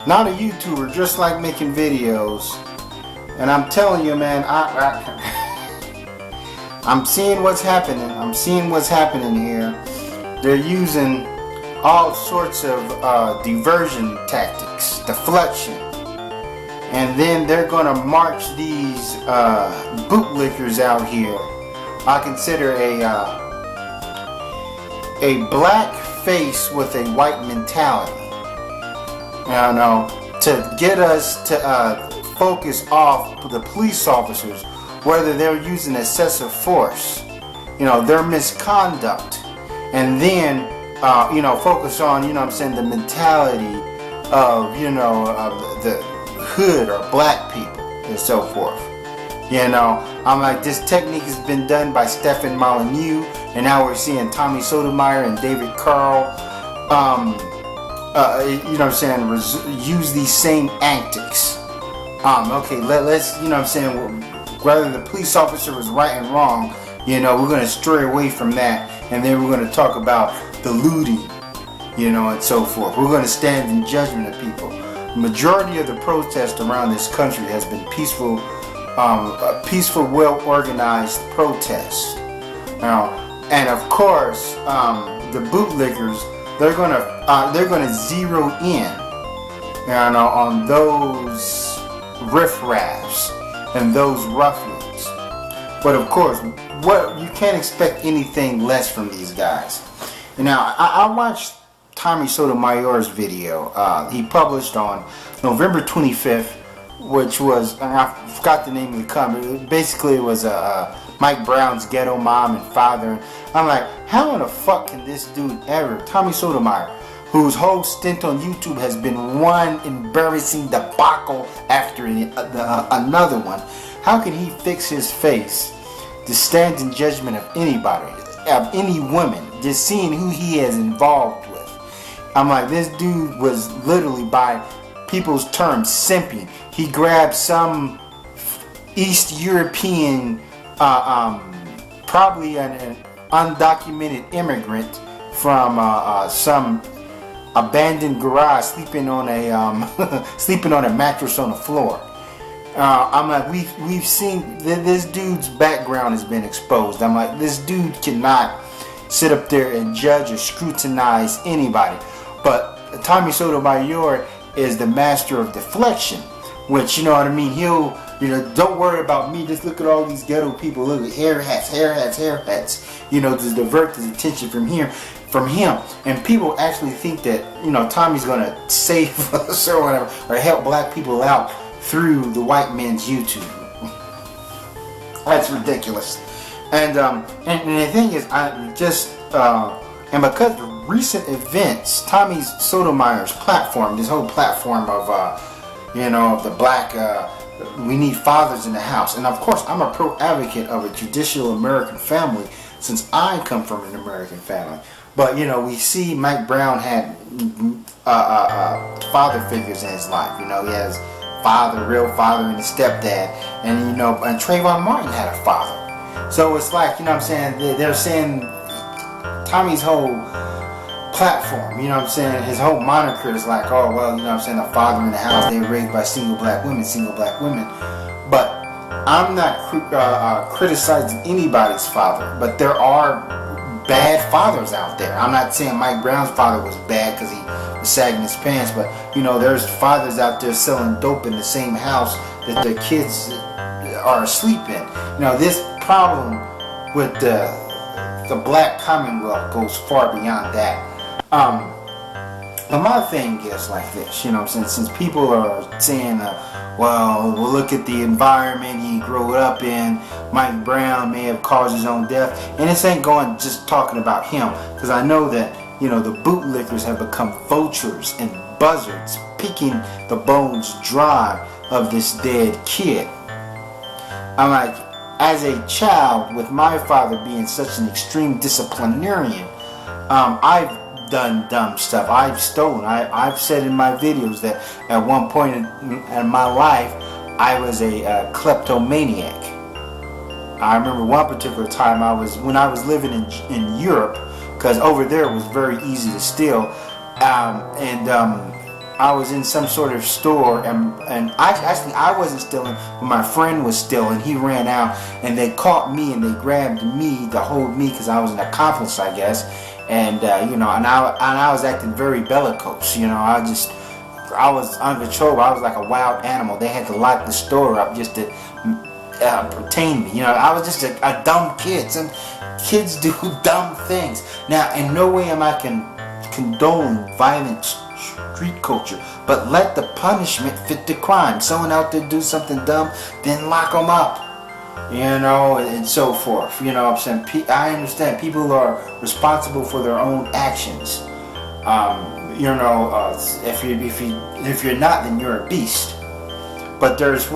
not a YouTuber, just like making videos. And I'm telling you, man, I'm seeing what's happening. I'm seeing what's happening here. They're using all sorts of diversion tactics, deflection, and then they're gonna march these bootlickers out here. I consider a black face with a white mentality. You know, to get us to focus off the police officers, whether they're using excessive force, you know, their misconduct, and then you know, focus on, you know what I'm saying, the mentality of, you know, the hood or black people and so forth. You know, I'm like, this technique has been done by Stephen Molyneux, and now we're seeing Tommy Sotomayor and David Carl, you know what I'm saying, use these same antics. Okay, let's, you know what I'm saying, whether the police officer was right and wrong, you know, we're going to stray away from that, and then we're going to talk about the looting, you know, and so forth. We're going to stand in judgment of people. The majority of the protest around this country has been peaceful, well-organized protests. Now, and of course, the bootlickers, they're gonna zero in, you know, on those riffraffs and those ruffians. But of course, you can't expect anything less from these guys. Now, I watched Tommy Sotomayor's video. He published on November 25th, which was, I forgot the name of the comment. Basically, it was Mike Brown's ghetto mom and father. I'm like, how in the fuck can this dude ever, Tommy Sotomayor, whose whole stint on YouTube has been one embarrassing debacle after another one, how can he fix his face to stand in judgment of anybody, of any woman, just seeing who he is involved with? I'm like, this dude was literally, by people's terms, simping. He grabbed some East European, probably an undocumented immigrant from some abandoned garage, sleeping on a sleeping on a mattress on the floor. I'm like, we've seen this dude's background has been exposed. I'm like, this dude cannot sit up there and judge or scrutinize anybody. But Tommy Sotomayor is the master of deflection, which, you know what I mean, he'll, you know, don't worry about me, just look at all these ghetto people, look at hair hats, you know, to divert the attention from him. And people actually think that, you know, Tommy's gonna save us or whatever, or help black people out through the white man's YouTube. That's ridiculous. And the thing is, and because of recent events, Tommy Sotomayor's platform, this whole platform of, you know, of the black, we need fathers in the house. And of course, I'm a pro-advocate of a traditional American family, since I come from an American family. But, you know, we see Mike Brown had father figures in his life. You know, he has father, real father, and his stepdad. And, you know, and Trayvon Martin had a father. So it's like, you know what I'm saying, they're saying Tommy's whole platform, you know what I'm saying, his whole moniker is like, oh, well, you know what I'm saying, a father in the house, they were raised by single black women. But I'm not criticizing anybody's father, but there are bad fathers out there. I'm not saying Mike Brown's father was bad because he was sagging his pants, but, you know, there's fathers out there selling dope in the same house that their kids are asleep in. You know, this problem with the black commonwealth goes far beyond that. But my thing is like this, you know what I'm saying, since people are saying, well, look at the environment he grew up in, Mike Brown may have caused his own death, and this ain't going just talking about him, because I know that, you know, the bootlickers have become vultures and buzzards, picking the bones dry of this dead kid. I'm like, as a child, with my father being such an extreme disciplinarian, I've done dumb stuff. I've stolen. I've said in my videos that at one point in my life, I was a kleptomaniac. I remember one particular time when I was living in Europe, because over there it was very easy to steal, and I was in some sort of store, and I wasn't stealing, but my friend was stealing. He ran out, and they caught me, and they grabbed me to hold me because I was an accomplice, I guess. And you know, and I was acting very bellicose. You know, I was uncontrollable. I was like a wild animal. They had to lock the store up just to pertain me. You know, I was just a dumb kid. Some kids do dumb things. Now, in no way am I condoning violent street culture, but let the punishment fit the crime. Someone out there do something dumb, then lock them up, you know, and so forth. You know what I'm saying? I understand people are responsible for their own actions. You know, if you're not, then you're a beast. But there's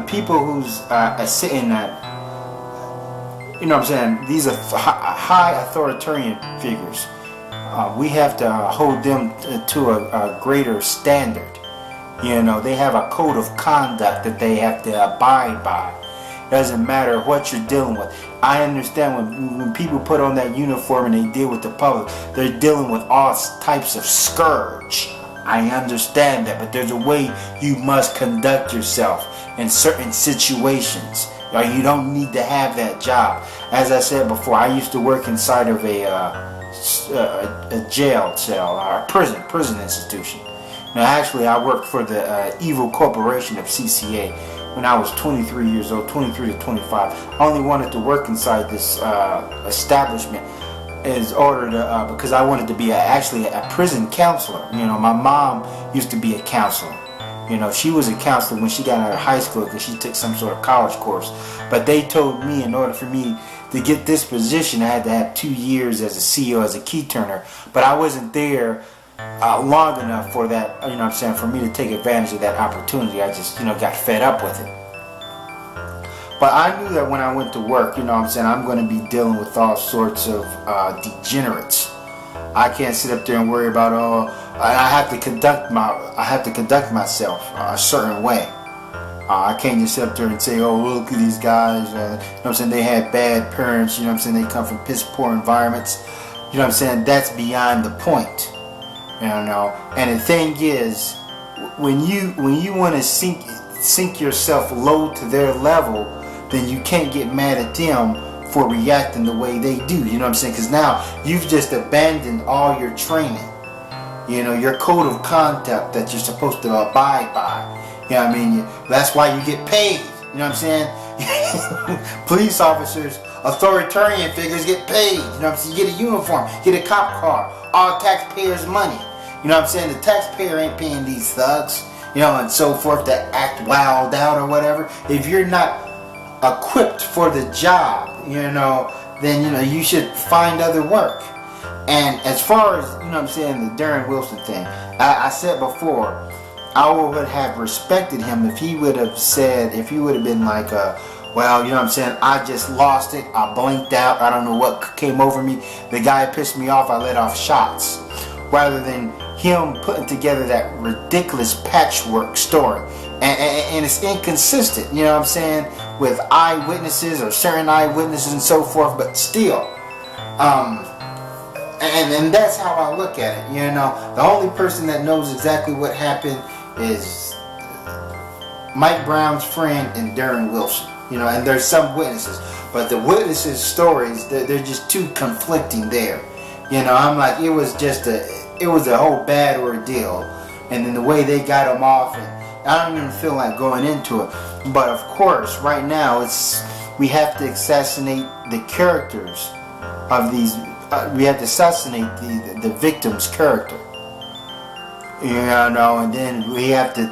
people who's sitting at, you know what I'm saying, these are high authoritarian figures. We have to hold them to a greater standard. You know, they have a code of conduct that they have to abide by. Doesn't matter what you're dealing with. I understand when people put on that uniform and they deal with the public, they're dealing with all types of scourge. I understand that, but there's a way you must conduct yourself in certain situations. You don't need to have that job. As I said before, I used to work inside of a jail cell or a prison institution. Now, actually, I worked for the evil corporation of CCA when I was 23 years old, 23 to 25. I only wanted to work inside this establishment in order to because I wanted to be actually a prison counselor. You know, my mom used to be a counselor. You know, she was a counselor when she got out of high school because she took some sort of college course. But they told me in order for me to get this position, I had to have 2 years as a CEO, as a key turner. But I wasn't there long enough for that, you know what I'm saying, for me to take advantage of that opportunity. I just, you know, got fed up with it. But I knew that when I went to work, you know what I'm saying, I'm going to be dealing with all sorts of degenerates. I can't sit up there and worry about I have to conduct myself a certain way. I can't just sit up there and say, oh, look at these guys. You know what I'm saying? They had bad parents. You know what I'm saying? They come from piss poor environments. You know what I'm saying? That's beyond the point. You know. And the thing is, when you want to sink yourself low to their level, then you can't get mad at them for reacting the way they do. You know what I'm saying? Because now you've just abandoned all your training. You know, your code of conduct that you're supposed to abide by. You know what I mean? That's why you get paid. You know what I'm saying? Police officers, authoritarian figures get paid. You know what I'm saying? You get a uniform, get a cop car, all taxpayers' money. You know what I'm saying? The taxpayer ain't paying these thugs, you know, and so forth that act wild out or whatever. If you're not equipped for the job, you know, then, you know, you should find other work. And as far as, you know what I'm saying, the Darren Wilson thing, I said before, I would have respected him if he would have been like, well, you know what I'm saying, I just lost it, I blinked out, I don't know what came over me, the guy pissed me off, I let off shots. Rather than him putting together that ridiculous patchwork story. And it's inconsistent, you know what I'm saying, with eyewitnesses or certain eyewitnesses and so forth, but still. And that's how I look at it, you know. The only person that knows exactly what happened is Mike Brown's friend and Darren Wilson, you know, and there's some witnesses, but the witnesses' stories, they're just too conflicting there. You know, I'm like, it was a whole bad ordeal, and then the way they got him off, and I don't even feel like going into it. But of course, right now, we have to assassinate the characters of these. We have to assassinate the victim's character. You know, and then we have to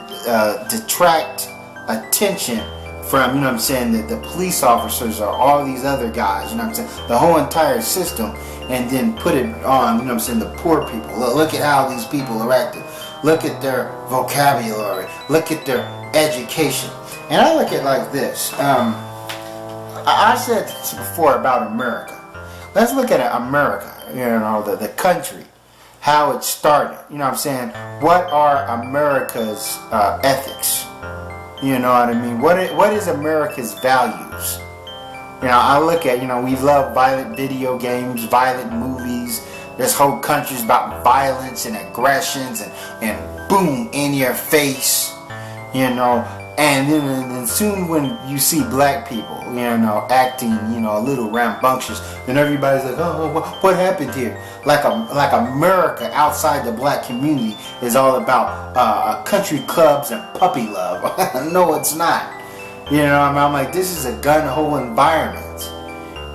detract attention from, you know what I'm saying, the police officers or all these other guys, you know what I'm saying, the whole entire system, and then put it on, you know what I'm saying, the poor people. Look at how these people are acting. Look at their vocabulary. Look at their education. And I look at it like this. I said this before about America. Let's look at America, you know, the country, how it started. You know what I'm saying? What are America's ethics? You know what I mean? What is America's values? You know, I look at, you know, we love violent video games, violent movies. This whole country's about violence and aggressions and boom, in your face, you know. And then soon when you see black people, you know, acting, you know, a little rambunctious, then everybody's like, oh, what happened here? Like America outside the black community is all about country clubs and puppy love. No, it's not. You know, I'm like, this is a gun-ho environment.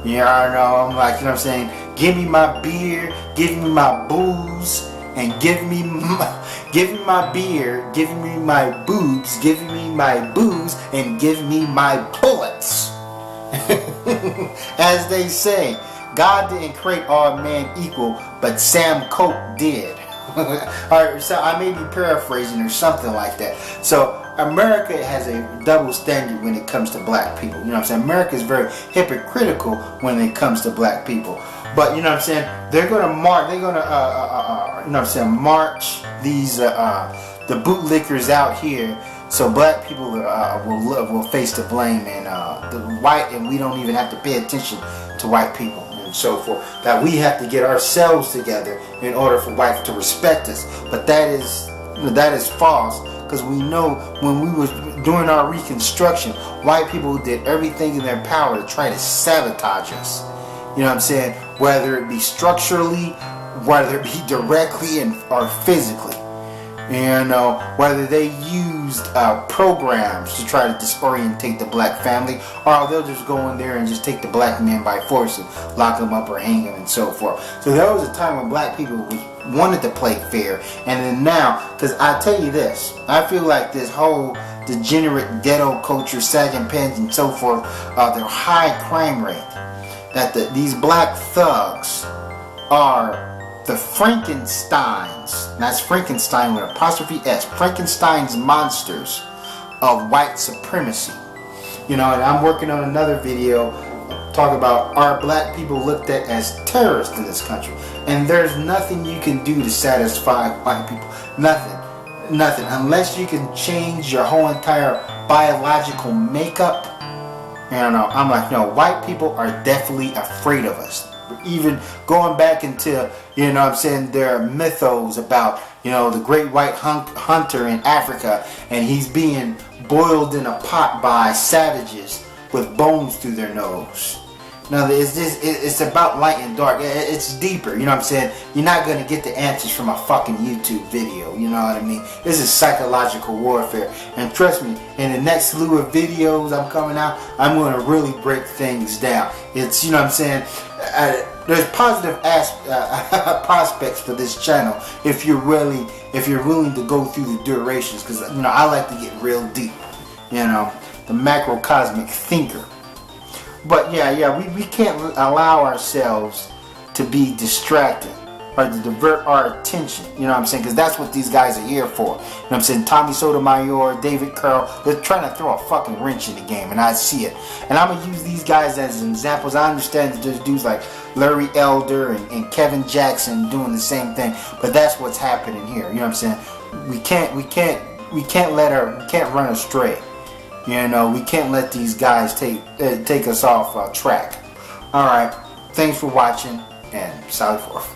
You know, I'm like, you know what I'm saying? Give me my beer, give me my booze, and give me my beer, give me my boobs, give me my booze, and give me my bullets. As they say, God didn't create all men equal, but Sam Coke did. Alright, so I may be paraphrasing or something like that. So America has a double standard when it comes to black people. You know what I'm saying? America is very hypocritical when it comes to black people. But you know what I'm saying? They're gonna march. They're gonna you know what I'm saying? March these the bootlickers out here, so black people will face the blame, and the white, and we don't even have to pay attention to white people and so forth. That we have to get ourselves together in order for whites to respect us. But that is false, because we know when we was doing our Reconstruction, white people did everything in their power to try to sabotage us. You know what I'm saying? Whether it be structurally, whether it be directly or physically. You know, whether they used programs to try to disorientate the black family, or they'll just go in there and just take the black man by force and lock him up or hang him and so forth. So there was a time when black people wanted to play fair, and then now, because I tell you this, I feel like this whole degenerate ghetto culture, sagging pants and so forth, their high crime rate, that these black thugs are the Frankensteins, that's Frankenstein with apostrophe S, Frankenstein's monsters of white supremacy. You know, and I'm working on another video talk about, are black people looked at as terrorists in this country? And there's nothing you can do to satisfy white people. Nothing. Unless you can change your whole entire biological makeup. You know, I'm like, no, white people are definitely afraid of us. Even going back into, you know what I'm saying, there are mythos about, you know, the great white hunter in Africa, and he's being boiled in a pot by savages with bones through their nose. Now, it's about light and dark. It's deeper, you know what I'm saying? You're not going to get the answers from a fucking YouTube video, you know what I mean? This is psychological warfare. And trust me, in the next slew of videos I'm coming out, I'm going to really break things down. It's, you know what I'm saying? There's positive prospects for this channel if you're willing to go through the durations, because, you know, I like to get real deep, you know, the macrocosmic thinker. But yeah, we can't allow ourselves to be distracted or to divert our attention, you know what I'm saying? Because that's what these guys are here for. You know what I'm saying? Tommy Sotomayor, David Curl, they're trying to throw a fucking wrench in the game, and I see it. And I'm going to use these guys as examples. I understand that there's dudes like Larry Elder and Kevin Jackson doing the same thing, but that's what's happening here, you know what I'm saying? We can't run astray. You know, we can't let these guys take us off track. Alright, thanks for watching, and salute forth.